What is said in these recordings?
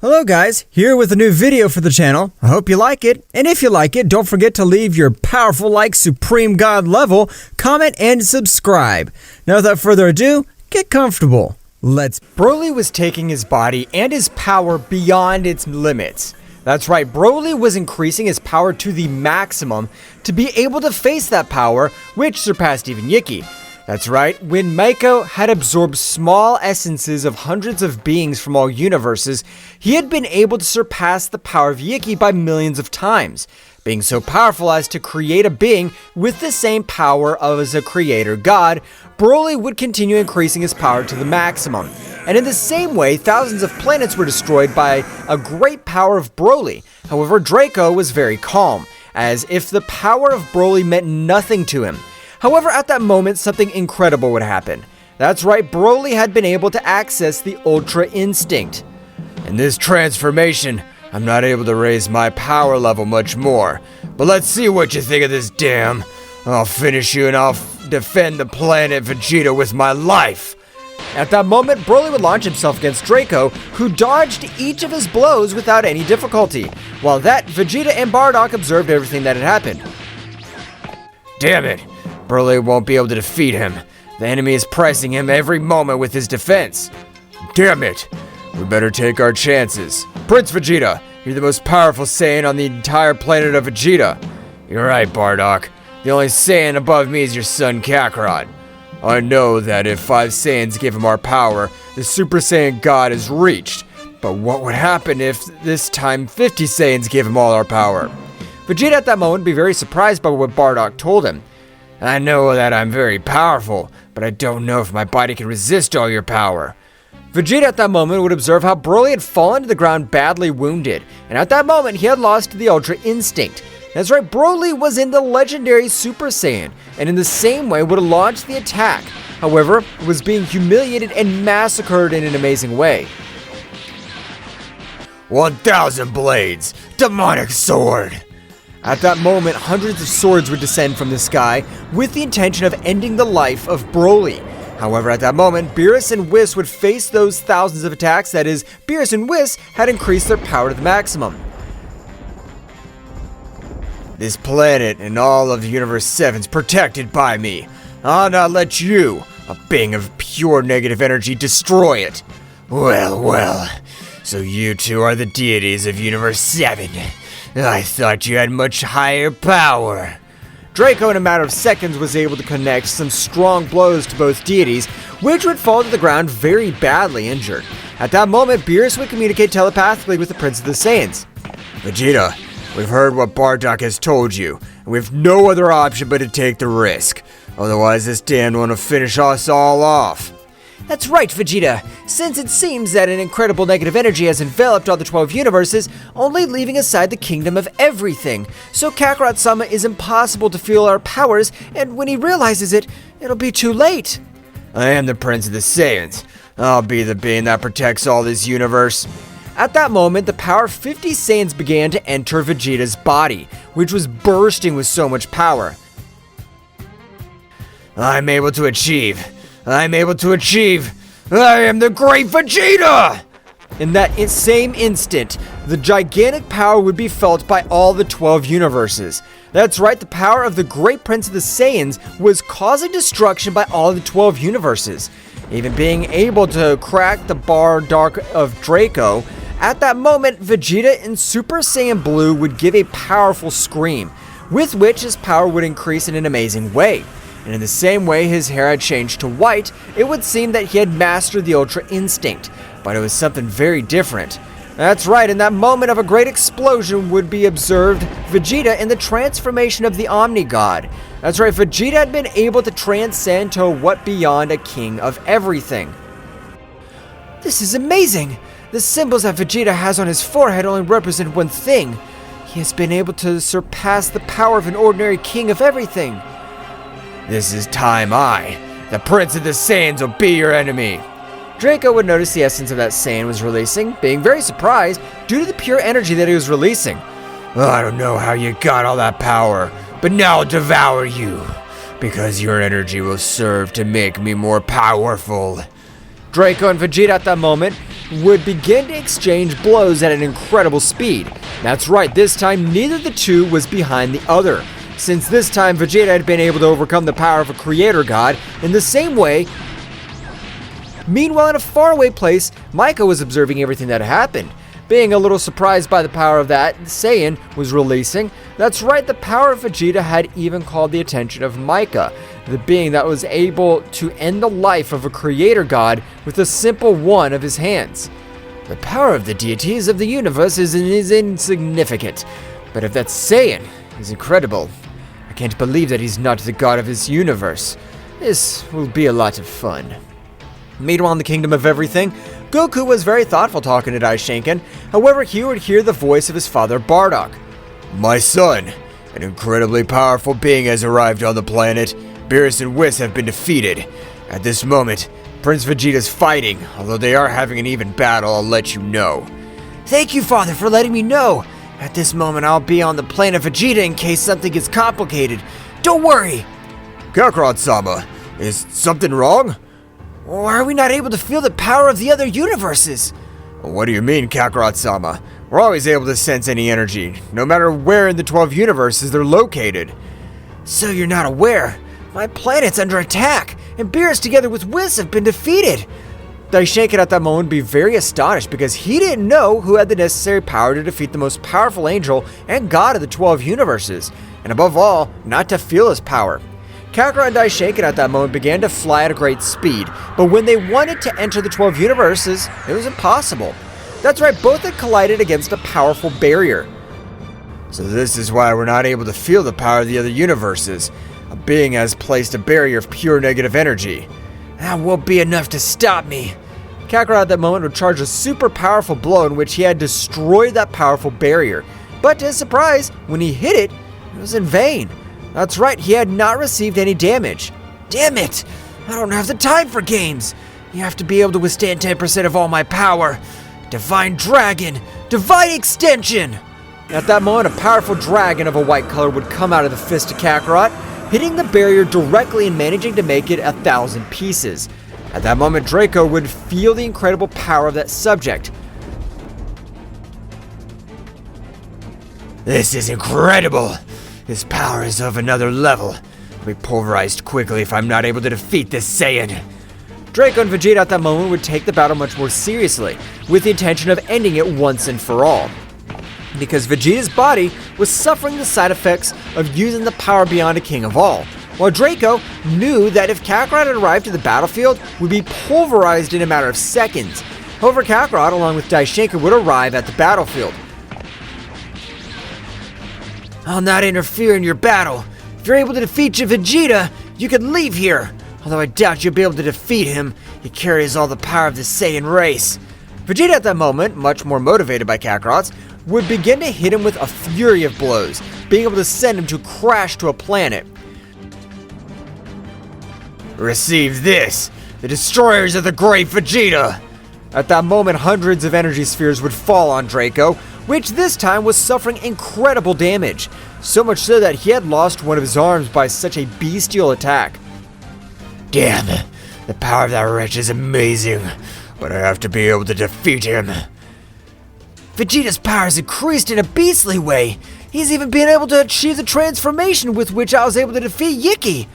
Hello guys, here with a new video for the channel. I hope you like it, and if you like it, don't forget to leave your powerful like Supreme God level, comment, and subscribe. Now without further ado, get comfortable. Broly was taking his body and his power beyond its limits. That's right, Broly was increasing his power to the maximum to be able to face that power, which surpassed even Yiki. That's right, when Maiko had absorbed small essences of hundreds of beings from all universes, he had been able to surpass the power of Yiki by millions of times, being so powerful as to create a being with the same power as a creator god. Broly would continue increasing his power to the maximum. And in the same way, thousands of planets were destroyed by a great power of Broly. However, Draco was very calm, as if the power of Broly meant nothing to him. However, at that moment, something incredible would happen. That's right, Broly had been able to access the Ultra Instinct. In this transformation, I'm not able to raise my power level much more. But let's see what you think of this dam. I'll finish you and I'll defend the planet Vegeta with my life. At that moment, Broly would launch himself against Draco, who dodged each of his blows without any difficulty. While that, Vegeta and Bardock observed everything that had happened. Damn it! Broly won't be able to defeat him. The enemy is pressing him every moment with his defense. Damn it! We better take our chances. Prince Vegeta, you're the most powerful Saiyan on the entire planet of Vegeta. You're right, Bardock. The only Saiyan above me is your son Kakarot. I know that if 5 Saiyans give him our power, the Super Saiyan God is reached. But what would happen if this time 50 Saiyans give him all our power? Vegeta at that moment would be very surprised by what Bardock told him. I know that I'm very powerful, but I don't know if my body can resist all your power. Vegeta at that moment would observe how Broly had fallen to the ground badly wounded, and at that moment he had lost the Ultra Instinct. That's right, Broly was in the legendary Super Saiyan, and in the same way would have launched the attack. However, was being humiliated and massacred in an amazing way. 1,000 blades! Demonic sword! At that moment, hundreds of swords would descend from the sky with the intention of ending the life of Broly. However, at that moment, Beerus and Whis would face those thousands of attacks. That is, Beerus and Whis had increased their power to the maximum. This planet and all of Universe 7 is protected by me. I'll not let you, a being of pure negative energy, destroy it. Well, so you two are the deities of Universe 7. I thought you had much higher power. Draco in a matter of seconds was able to connect some strong blows to both deities, which would fall to the ground very badly injured. At that moment, Beerus would communicate telepathically with the Prince of the Saiyans. Vegeta, we've heard what Bardock has told you, and we have no other option but to take the risk. Otherwise, this damned one will finish us all off. That's right, Vegeta. Since it seems that an incredible negative energy has enveloped all the 12 universes, only leaving aside the kingdom of everything. So Kakarot-sama is impossible to feel our powers, and when he realizes it, it'll be too late. I am the Prince of the Saiyans. I'll be the being that protects all this universe. At that moment, the power of 50 Saiyans began to enter Vegeta's body, which was bursting with so much power. I'm able to achieve. I am the great Vegeta! In that same instant, the gigantic power would be felt by all the 12 universes. That's right, the power of the great Prince of the Saiyans was causing destruction by all the 12 universes. Even being able to crack the Bardock of Draco, at that moment, Vegeta in Super Saiyan Blue would give a powerful scream, with which his power would increase in an amazing way. And in the same way his hair had changed to white, it would seem that he had mastered the Ultra Instinct, but it was something very different. That's right, in that moment of a great explosion would be observed Vegeta in the transformation of the Omni-God. That's right, Vegeta had been able to transcend to what beyond a king of everything. This is amazing! The symbols that Vegeta has on his forehead only represent one thing. He has been able to surpass the power of an ordinary king of everything. This is time I, The Prince of the Saiyans will be your enemy. Draco would notice the essence of that Saiyan was releasing, being very surprised due to the pure energy that he was releasing. I don't know how you got all that power, but now I'll devour you, because your energy will serve to make me more powerful. Draco and Vegeta at that moment would begin to exchange blows at an incredible speed. That's right, this time neither of the two was behind the other, since this time Vegeta had been able to overcome the power of a creator god in the same way. Meanwhile, in a faraway place, Micah was observing everything that happened, being a little surprised by the power of that Saiyan was releasing. That's right, the power of Vegeta had even called the attention of Micah, the being that was able to end the life of a creator god with a simple one of his hands. The power of the deities of the universe is insignificant, but if that Saiyan is incredible, I can't believe that he's not the god of his universe. This will be a lot of fun. Meanwhile, in the Kingdom of Everything, Goku was very thoughtful talking to Daishinkan. However, he would hear the voice of his father Bardock. My son, an incredibly powerful being has arrived on the planet. Beerus and Whis have been defeated. At this moment, Prince Vegeta's fighting. Although they are having an even battle, I'll let you know. Thank you, Father, for letting me know. At this moment, I'll be on the plane of Vegeta in case something gets complicated. Don't worry. Kakarot-sama, is something wrong? Why are we not able to feel the power of the other universes? What do you mean, Kakarot-sama? We're always able to sense any energy, no matter where in the 12 universes they're located. So you're not aware? My planet's under attack, and Beerus together with Whis have been defeated. Daishinkan at that moment would be very astonished because he didn't know who had the necessary power to defeat the most powerful angel and god of the 12 universes, and above all, not to feel his power. Kakarot and Daishinkan at that moment began to fly at a great speed, but when they wanted to enter the 12 universes, it was impossible. That's right, both had collided against a powerful barrier. So this is why we're not able to feel the power of the other universes. A being has placed a barrier of pure negative energy. That won't be enough to stop me. Kakarot at that moment would charge a super powerful blow in which he had destroyed that powerful barrier. But to his surprise, when he hit it, it was in vain. That's right, he had not received any damage. Damn it! I don't have the time for games! You have to be able to withstand 10% of all my power. Divine Dragon! Divine Extension! At that moment, a powerful dragon of a white color would come out of the fist of Kakarot, hitting the barrier directly and managing to make it 1,000 pieces. At that moment, Draco would feel the incredible power of that subject. This is incredible! His power is of another level. I'll be pulverized quickly if I'm not able to defeat this Saiyan. Draco and Vegeta at that moment would take the battle much more seriously, with the intention of ending it once and for all. Because Vegeta's body was suffering the side effects of using the power beyond a king of all, while Draco knew that if Kakarot had arrived to the battlefield, would be pulverized in a matter of seconds. However, Kakarot, along with Daishinkan, would arrive at the battlefield. I'll not interfere in your battle. If you're able to defeat Vegeta, you can leave here. Although I doubt you'll be able to defeat him. He carries all the power of the Saiyan race. Vegeta at that moment, much more motivated by Kakarot's, would begin to hit him with a fury of blows, being able to send him to crash to a planet. Receive this, the destroyers of the great Vegeta! At that moment, hundreds of energy spheres would fall on Draco, which this time was suffering incredible damage, so much so that he had lost one of his arms by such a bestial attack. Damn, the power of that wretch is amazing, but I have to be able to defeat him. Vegeta's power has increased in a beastly way. He's even been able to achieve the transformation with which I was able to defeat Yiki.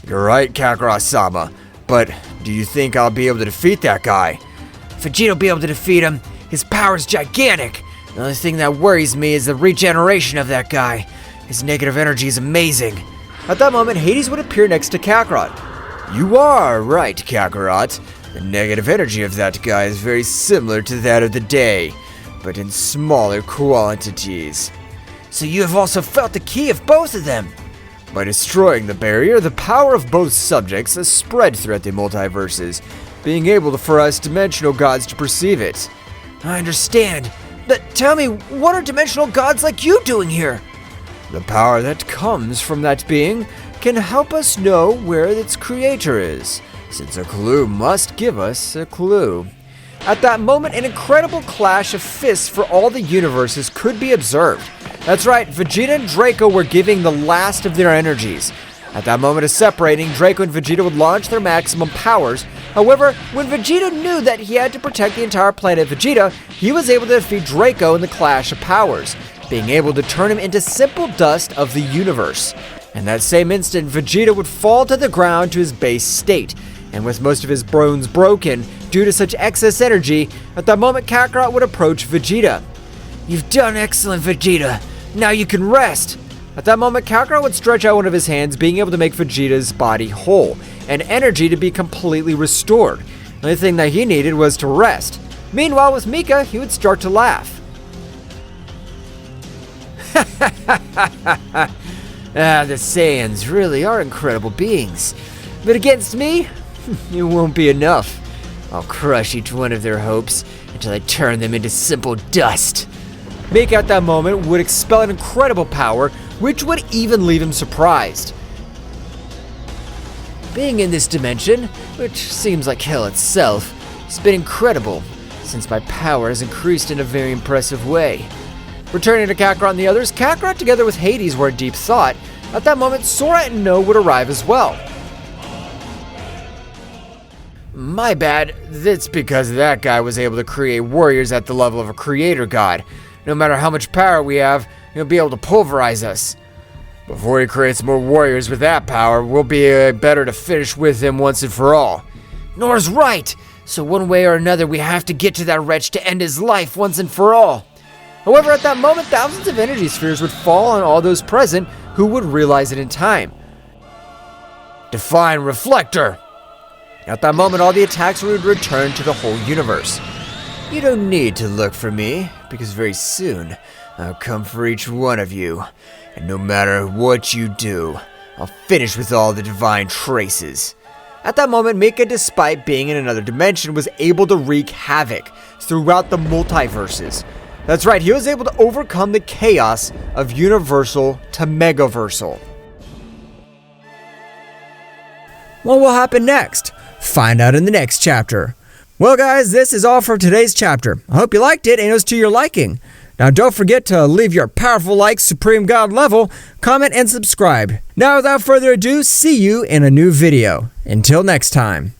You're right, Kakarot-sama, but do you think I'll be able to defeat that guy? Vegeta will be able to defeat him. His power is gigantic. The only thing that worries me is the regeneration of that guy. His negative energy is amazing. At that moment, Hades would appear next to Kakarot. You are right, Kakarot. The negative energy of that guy is very similar to that of the day, but in smaller quantities. So you have also felt the ki of both of them. By destroying the barrier, the power of both subjects has spread throughout the multiverses, being able for us dimensional gods to perceive it. I understand. But tell me, what are dimensional gods like you doing here? The power that comes from that being can help us know where its creator is, since a clue must give us a clue. At that moment, an incredible clash of fists for all the universes could be observed. That's right, Vegeta and Draco were giving the last of their energies. At that moment of separating, Draco and Vegeta would launch their maximum powers. However, when Vegeta knew that he had to protect the entire planet Vegeta, he was able to defeat Draco in the clash of powers, being able to turn him into simple dust of the universe. In that same instant, Vegeta would fall to the ground to his base state, and with most of his bones broken due to such excess energy, at that moment Kakarot would approach Vegeta. "You've done excellent, Vegeta. Now you can rest." At that moment, Kakarot would stretch out one of his hands, being able to make Vegeta's body whole, and energy to be completely restored. The only thing that he needed was to rest. Meanwhile, with Mika, he would start to laugh. The Saiyans really are incredible beings. But against me, it won't be enough. I'll crush each one of their hopes until I turn them into simple dust. Mika at that moment would expel an incredible power, which would even leave him surprised. Being in this dimension, which seems like hell itself, has been incredible, since my power has increased in a very impressive way. Returning to Kakarot and the others, Kakarot together with Hades were in deep thought. At that moment, Sora and No would arrive as well. My bad, that's because that guy was able to create warriors at the level of a creator god. No matter how much power we have, he'll be able to pulverize us. Before he creates more warriors with that power, we'll be better to finish with him once and for all. Nora's right! So one way or another, we have to get to that wretch to end his life once and for all. However, at that moment, thousands of energy spheres would fall on all those present who would realize it in time. Define Reflector! At that moment, all the attacks would return to the whole universe. You don't need to look for me, because very soon, I'll come for each one of you. And no matter what you do, I'll finish with all the divine traces. At that moment, Mika, despite being in another dimension, was able to wreak havoc throughout the multiverses. That's right, he was able to overcome the chaos of Universal to Megaversal. What will happen next? Find out in the next chapter. Well guys, this is all for today's chapter. I hope you liked it and it was to your liking. Now don't forget to leave your powerful like Supreme God level, comment and subscribe. Now without further ado, see you in a new video. Until next time.